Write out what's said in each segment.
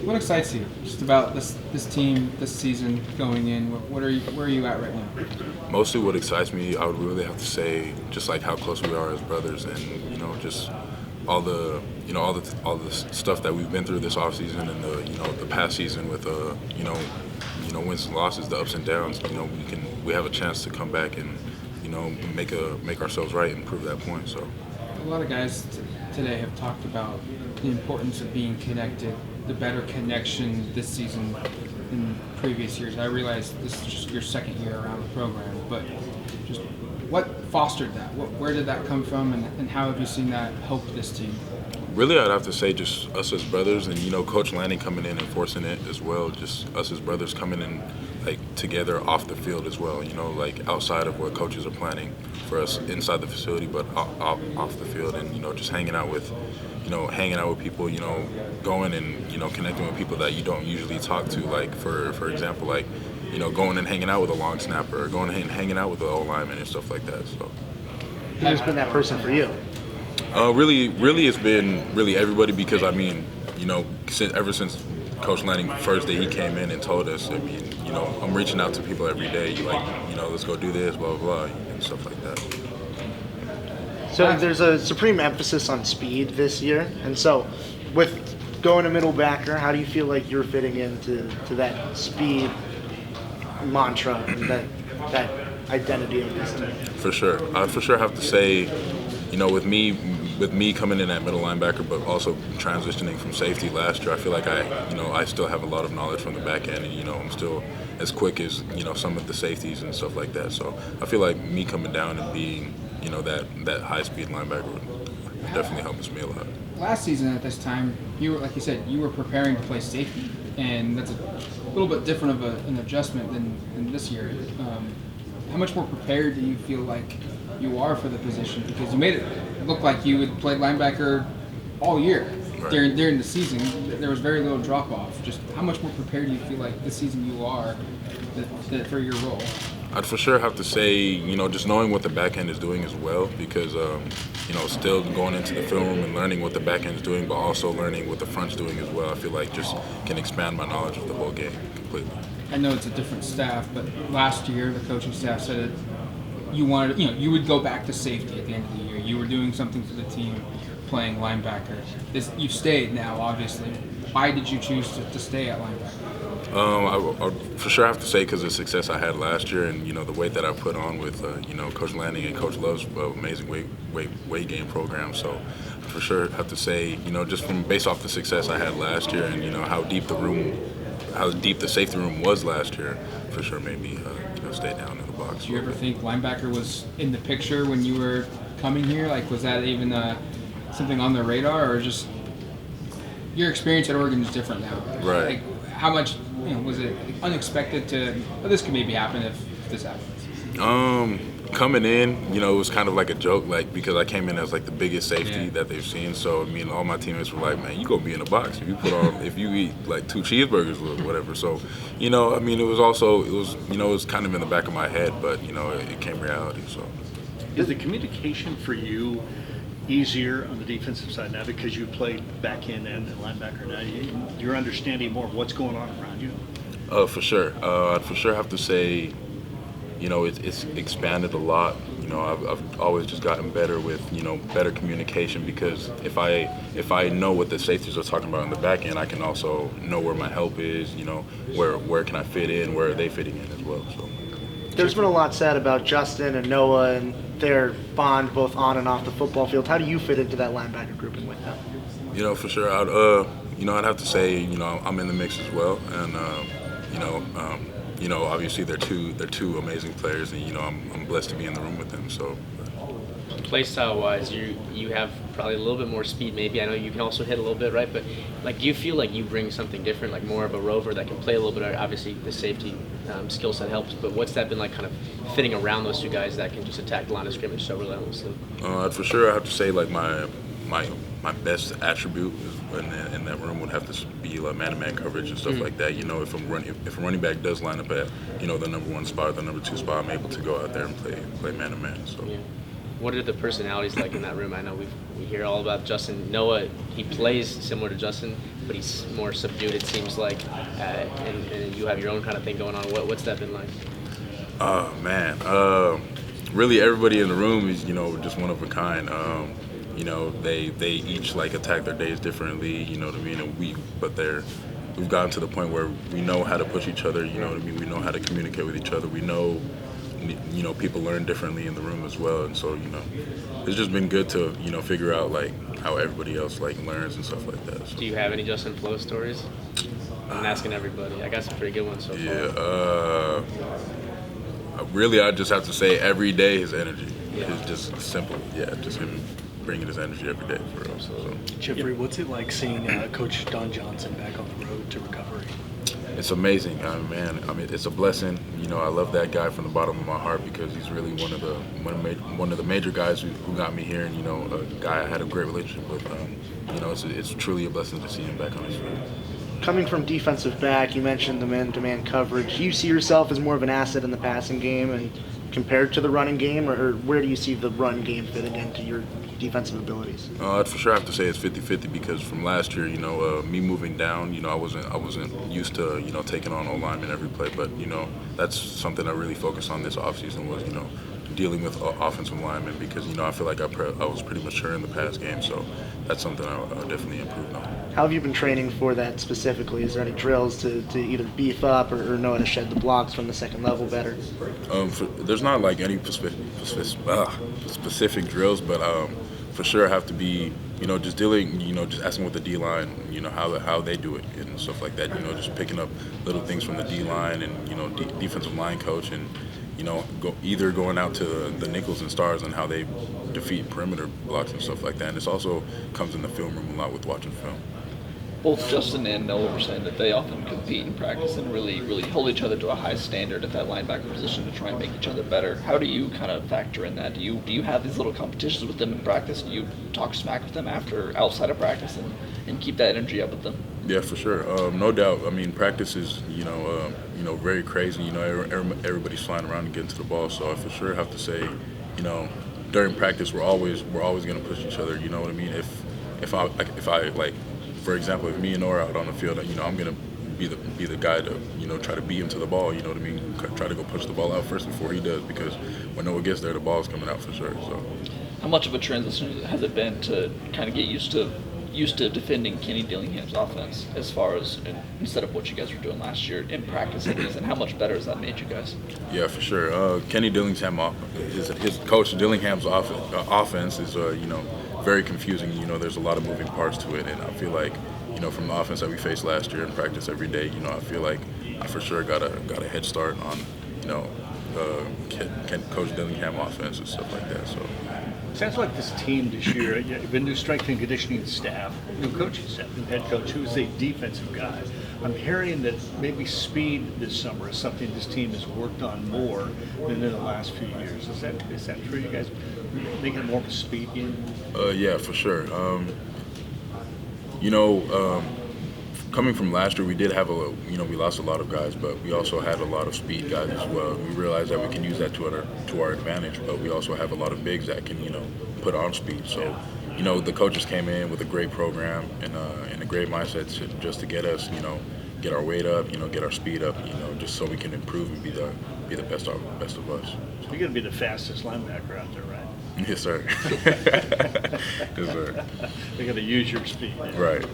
What excites you just about this team this season going in? Where are you at right now? Mostly what excites me, I would really have to say, just like how close we are as brothers, and just all the all the stuff that we've been through this offseason and the past season with wins and losses, the ups and downs. We have a chance to come back and make ourselves right and prove that point. So A lot of guys today have talked about the importance of being connected, the better connection this season than previous years. I realize this is just your second year around the program, but just what fostered that? Where did that come from, and how have you seen that help this team? really, I'd have to say just us as brothers, and Coach Lanning coming in and forcing it as well. Just us as brothers coming in like together off the field as well. Like outside of what coaches are planning for us inside the facility, but off the field, and just hanging out with people. Going and connecting with people that you don't usually talk to. Like for example, like going and hanging out with a long snapper, or going and hanging out with the O lineman and stuff like that. So. Who's been that person for you? Really, it's been really everybody because ever since Coach Lanning first day he came in and told us, I'm reaching out to people every day. Let's go do this, blah blah blah, and stuff like that. So there's a supreme emphasis on speed this year, and so with going to middle backer, how do you feel like you're fitting into that speed mantra and that identity of this team? For sure, I'd for sure have to say, with me coming in at middle linebacker, but also transitioning from safety last year, I feel like I still have a lot of knowledge from the back end, and I'm still as quick as some of the safeties and stuff like that. So I feel like me coming down and being that high speed linebacker would definitely help me a lot. Last season at this time, you were, like you said, you were preparing to play safety, and that's a little bit different of an adjustment than this year. How much more prepared do you feel like you are for the position? Because you made it look like you would play linebacker all year. Right. During the season. There was very little drop off. Just how much more prepared do you feel like this season you are for your role? I'd for sure have to say, just knowing what the back end is doing as well, because, still going into the film room and learning what the back end is doing, but also learning what the front's doing as well. I feel like just can expand my knowledge of the whole game completely. I know it's a different staff, but last year the coaching staff said you wanted, you would go back to safety at the end of the year. You were doing something for the team, playing linebacker. You've stayed now, obviously. Why did you choose to stay at linebacker? I for sure have to say because of the success I had last year, and the weight that I put on with Coach Lanning and Coach Love's amazing weight gain program. So I for sure have to say, just from based off the success I had last year, and how deep the safety room was last year, for sure made me stay down in the box. Did you ever think linebacker was in the picture when you were coming here? Like, was that even something on the radar, or just your experience at Oregon is different now? Right. Like, how much was it unexpected to? Well, this could maybe happen if this happens. Coming in, it was kind of like a joke, like because I came in as like the biggest safety that they've seen. So all my teammates were like, "Man, you gonna be in the box if you eat like 2 cheeseburgers or whatever." So, it was kind of in the back of my head, but it came reality. So, is the communication for you easier on the defensive side now because you played back end and linebacker now? You're understanding more of what's going on around you? For sure. I'd for sure have to say, it's expanded a lot. I've always just gotten better with, better communication, because if I know what the safeties are talking about in the back end, I can also know where my help is, where can I fit in, where are they fitting in as well. So There's been a lot said about Justin and Noah and their bond both on and off the football field. How do you fit into that linebacker grouping with them? For sure, I'd have to say, I'm in the mix as well, and obviously they're two amazing players, and I'm blessed to be in the room with them. So, play style wise, you have probably a little bit more speed. Maybe I know you can also hit a little bit, right? But do you feel like you bring something different, like more of a rover that can play a little bit? Obviously, the safety skill set helps, but what's that been like, kind of fitting around those two guys that can just attack the line of scrimmage so relentlessly? For sure, I have to say like my best attribute in that room would have to be like man-to-man coverage and stuff like that. If a running back does line up at the number 1 spot, the number 2 spot, I'm able to go out there and play man-to-man. So. Yeah. what are the personalities like in that room? I know we hear all about Justin. Noah, he plays similar to Justin, but he's more subdued, it seems like. And you have your own kind of thing going on. What's that been like? Oh, man. Really, everybody in the room is, just one of a kind. They each, like, attack their days differently, you know what I mean? And we've gotten to the point where we know how to push each other, you know what I mean? We know how to communicate with each other. We know, people learn differently in the room as well. And so, it's just been good to, figure out, like, how everybody else, like, learns and stuff like that. So. Do you have any Justin Flo stories? I'm asking everybody. I got some pretty good ones so far. Yeah, really, I just have to say every day his energy is just simple. Yeah, just him bringing his energy every day for us. So. Jeffrey, what's it like seeing Coach Don Johnson back on the road to recovery? It's amazing, man. I mean, it's a blessing. I love that guy from the bottom of my heart because he's really one of the major guys who got me here, and a guy I had a great relationship with. It's truly a blessing to see him back on his feet. Coming from defensive back, you mentioned the man-to-man coverage. Do you see yourself as more of an asset in the passing game and compared to the running game, or where do you see the run game fitting into your defensive abilities? I'd for sure have to say it's 50-50 because from last year, me moving down, I wasn't used to, taking on O-linemen every play, but, that's something I really focused on this offseason was, dealing with offensive linemen because, I feel like I was pretty mature in the past game, so that's something I definitely improved on. How have you been training for that specifically? Is there any drills to either beef up or know how to shed the blocks from the second level better? There's not like any specific drills, but for sure I have to be, just dealing, just asking with the D-line, how they do it and stuff like that, just picking up little things from the D-line and, defensive line coach and, going out to the nickels and stars and how they defeat perimeter blocks and stuff like that. And this also comes in the film room a lot with watching film. Both Justin and Noah were saying that they often compete in practice and really, really hold each other to a high standard at that linebacker position to try and make each other better. How do you kind of factor in that? Do you have these little competitions with them in practice? Do you talk smack with them outside of practice and keep that energy up with them? Yeah, for sure. No doubt. I mean, practice is, very crazy. Everybody's flying around and getting to the ball. So I for sure have to say, during practice, we're always going to push each other. You know what I mean? If I like, for example, if me and Noah are out on the field, I'm going to be the guy to, try to beat him to the ball. You know what I mean? Try to go push the ball out first before he does because when Noah gets there, the ball's coming out for sure. So. How much of a transition has it been to kind of get used to defending Kenny Dillingham's offense as far as instead of what you guys were doing last year in practice and how much better has that made you guys? Yeah, for sure. Kenny Dillingham, his coach Dillingham's offense is very confusing. There's a lot of moving parts to it, and I feel like from the offense that we faced last year in practice every day, I feel like I for sure got a head start on Coach Dillingham offense and stuff like that. So. Sounds like this team this year, you've been new strength and conditioning staff, new coaching staff, new head coach who's a defensive guy. I'm hearing that maybe speed this summer is something this team has worked on more than in the last few years. Is that true? You guys making it more of a speed game? Yeah, for sure. Coming from last year, we did have we lost a lot of guys, but we also had a lot of speed guys as well. We realized that we can use that to our advantage, but we also have a lot of bigs that can, put on speed. So, the coaches came in with a great program and a great mindset just to get us, get our weight up, get our speed up, just so we can improve and be the best of us. You're going to be the fastest linebacker out there, right? Yes, sir. Yes, sir. They're going to use your speed. Right.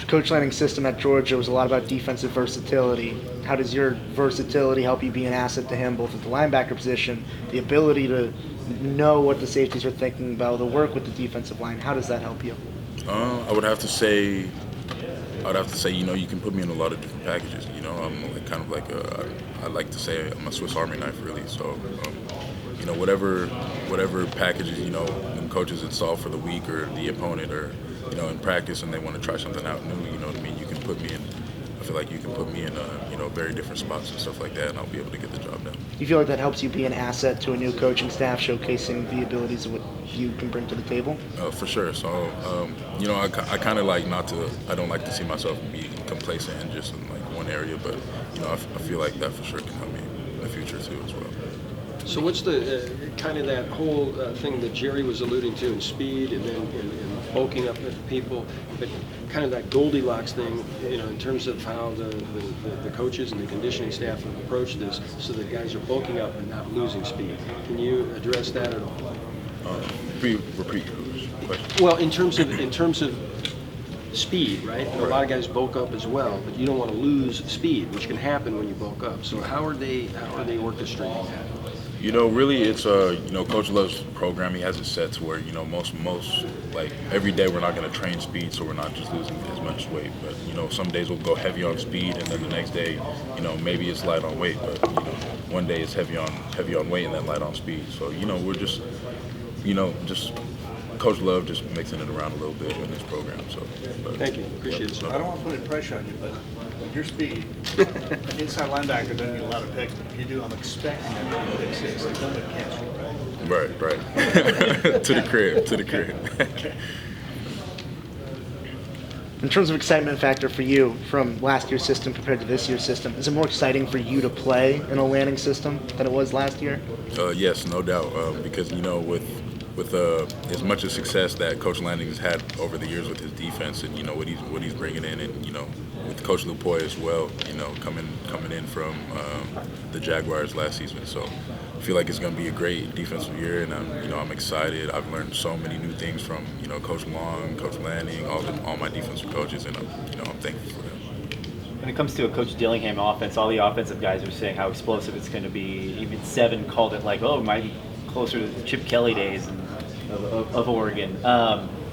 Coach Lanning's system at Georgia was a lot about defensive versatility. How does your versatility help you be an asset to him, both at the linebacker position, the ability to know what the safeties are thinking about, the work with the defensive line? How does that help you? I would have to say, you can put me in a lot of different packages. I'm like, kind of like I like to say I'm a Swiss Army knife, really. So, whatever packages, when coaches install for the week or the opponent or, in practice and they want to try something out new, you know what I mean? You can put me in, I feel like you can put me in, very different spots and stuff like that, and I'll be able to get the job done. Do you feel like that helps you be an asset to a new coaching staff, showcasing the abilities of what you can bring to the table? For sure. So, I kind of like I don't like to see myself be complacent in just in like one area, but, I feel like that for sure can help me in the future too as well. So what's the kind of that whole thing that Jerry was alluding to in speed and then in bulking up people, but kind of that Goldilocks thing, in terms of how the coaches and the conditioning staff have approached this, so that guys are bulking up and not losing speed. Can you address that at all? Repeat your question. Well, in terms of speed, right? And a lot of guys bulk up as well, but you don't want to lose speed, which can happen when you bulk up. So how are they orchestrating that? Really, it's Coach Love's program. He has it set to where most like every day we're not going to train speed, so we're not just losing as much weight. But some days we'll go heavy on speed, and then the next day, maybe it's light on weight. But one day it's heavy on weight and then light on speed. So we're just Coach Love just mixing it around a little bit in this program. So thank you, appreciate it. I don't want to put any pressure on you, but your speed, inside linebacker doesn't get a lot of picks. But if you do, I'm expecting that to be pick six. They don't catch you, right? Right. To the crib. Okay. In terms of excitement factor for you from last year's system compared to this year's system, is it more exciting for you to play in a Lanning system than it was last year? Yes, no doubt. Because with as much of success that Coach Lanning has had over the years with his defense, and what he's bringing in, and with Coach Lupoy as well, coming in from the Jaguars last season. So I feel like it's going to be a great defensive year, and I'm excited. I've learned so many new things from Coach Long, Coach Lanning, all my defensive coaches, and I'm thankful for them. When it comes to a Coach Dillingham offense, all the offensive guys are saying how explosive it's going to be. Even Seven called it like, it might be closer to the Chip Kelly days of Oregon.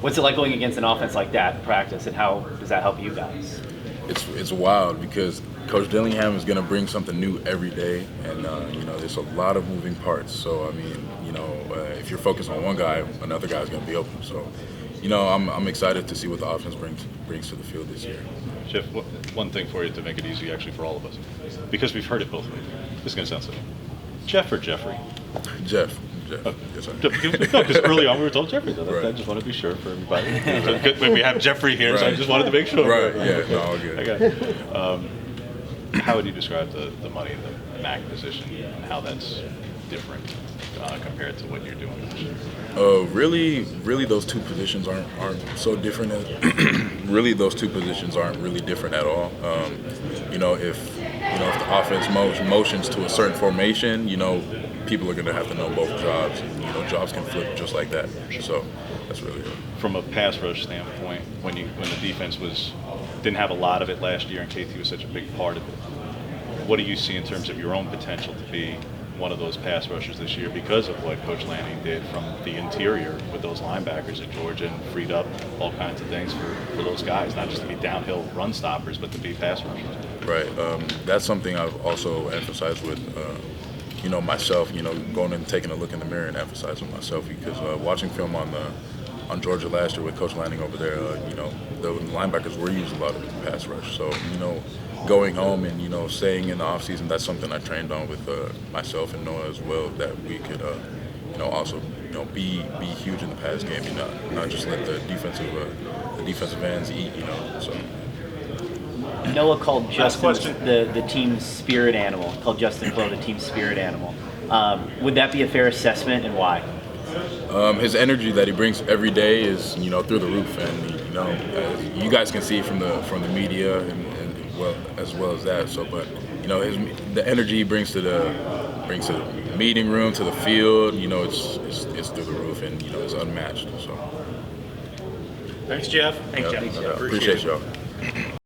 What's it like going against an offense like that in practice, and how does that help you guys? It's wild because Coach Dillingham is going to bring something new every day, and there's a lot of moving parts. So if you're focused on one guy, another guy's going to be open. So I'm excited to see what the offense brings to the field this year. Jeff, one thing for you to make it easy, actually, for all of us, because we've heard it both ways. This is going to sound silly. Jeff or Jeffrey? Jeff. Yes, sir. Because early on we were told Jeffrey. So right. I just want to be sure for everybody. We have Jeffrey here, right. So I just wanted to make sure. Right. Yeah. No, all good. Okay. How would you describe the money, the MAC position, and how that's different compared to what you're doing this year? Really, those two positions aren't so different. Really, those two positions aren't really different at all. If the offense motions to a certain formation, people are going to have to know both jobs. And, jobs can flip just like that. So that's really it. From a pass rush standpoint, when the defense didn't have a lot of it last year, and KT was such a big part of it, what do you see in terms of your own potential to be one of those pass rushers this year because of what Coach Lanning did from the interior with those linebackers at Georgia and freed up all kinds of things for those guys, not just to be downhill run stoppers, but to be pass rushers? Right. That's something I've also emphasized with myself, going and taking a look in the mirror and emphasizing myself, because watching film on Georgia last year with Coach Lanning over there, the linebackers were used a lot of the pass rush. So, going home and, staying in the offseason, that's something I trained on with myself and Noah as well, that we could, also, be huge in the pass game and not just let the defensive ends eat, so. Noah called Justin the team's spirit animal, called Justin Flo the team's spirit animal. Would that be a fair assessment, and why? His energy that he brings every day is, through the roof, and you guys can see it from the media and as well as that. So, but the energy he brings to the meeting room, to the field, it's through the roof, and it's unmatched. So. Thanks, Jeff. Thanks, Jeff. Appreciate y'all.